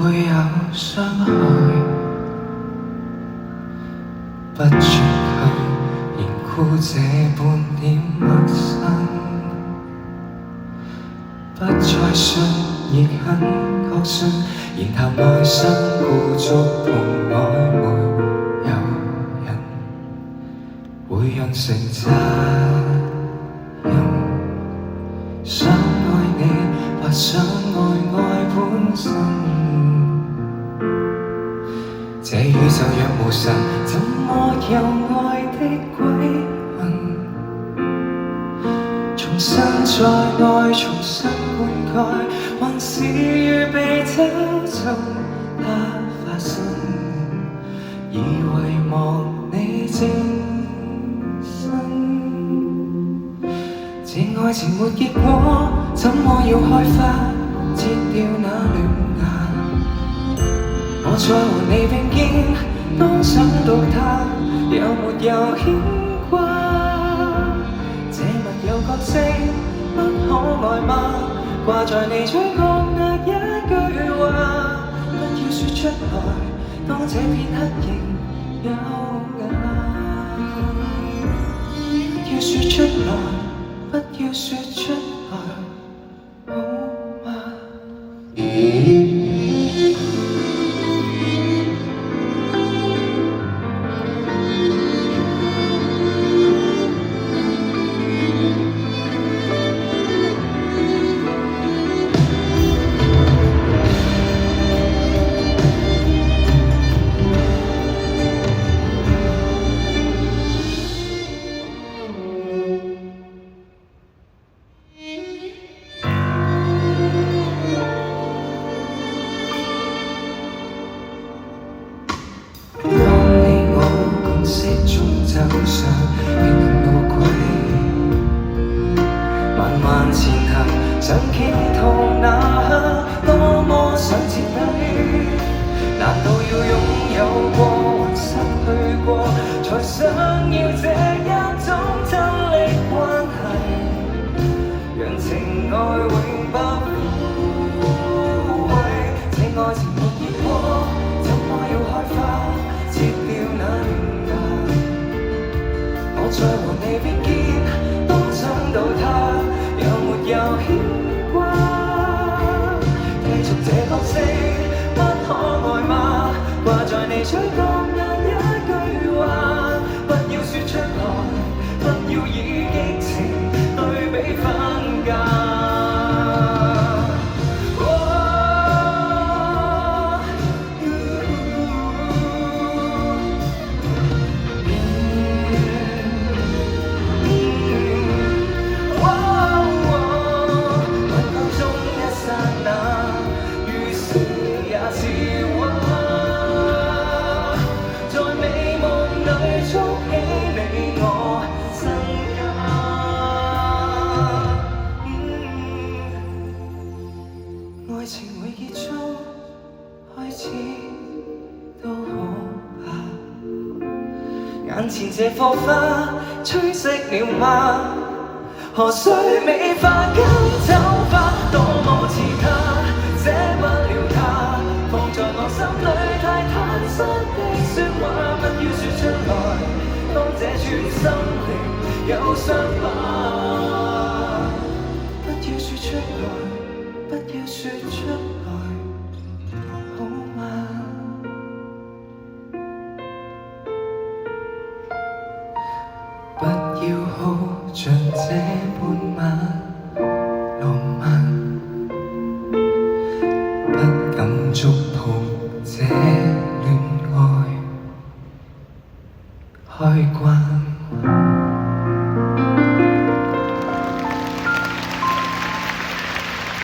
會有傷害，不絕去凝固這半點陌生，不再信亦很確信，言談內心故作碰曖昧，有人會養成責任，想愛你或想愛本身。這宇宙若無神，怎麼有愛的鬼魂？重新再愛，重新灌溉，還是預備找尋它發生，以遺忘你正身。這愛情沒結果，怎麼要開花，切掉那戀芽？我再和你並肩，當想到他，有沒有牽掛？這密友角色不可愛嗎？掛在你嘴角那一句話，不要說出來，當這片刻仍優雅。不要說出來，不要說出來，好嗎？走上平行路軌，慢慢前行，想企圖那刻，多麼想徹底。難道要擁有過還失去過，才想要這一種真理關係，讓情愛永不枯萎。這愛情沒結果，怎麼要開花，切掉那戀芽？我再和你並肩，當想到他，有沒有牽掛？繼續這角色不可愛嗎？掛在你嘴角那一句話，不要說出來，不要以激情對比分價。愛情會結束，開始都可怕。眼前這火花吹熄了嗎？河水美化跟酒吧多麼似他，捨不了他，放在我心裏太坦率的説話，不要說出來，當這串心靈有傷疤，不要說出來。不要說出來，好嗎？不要好像這般漫浪漫，不敢觸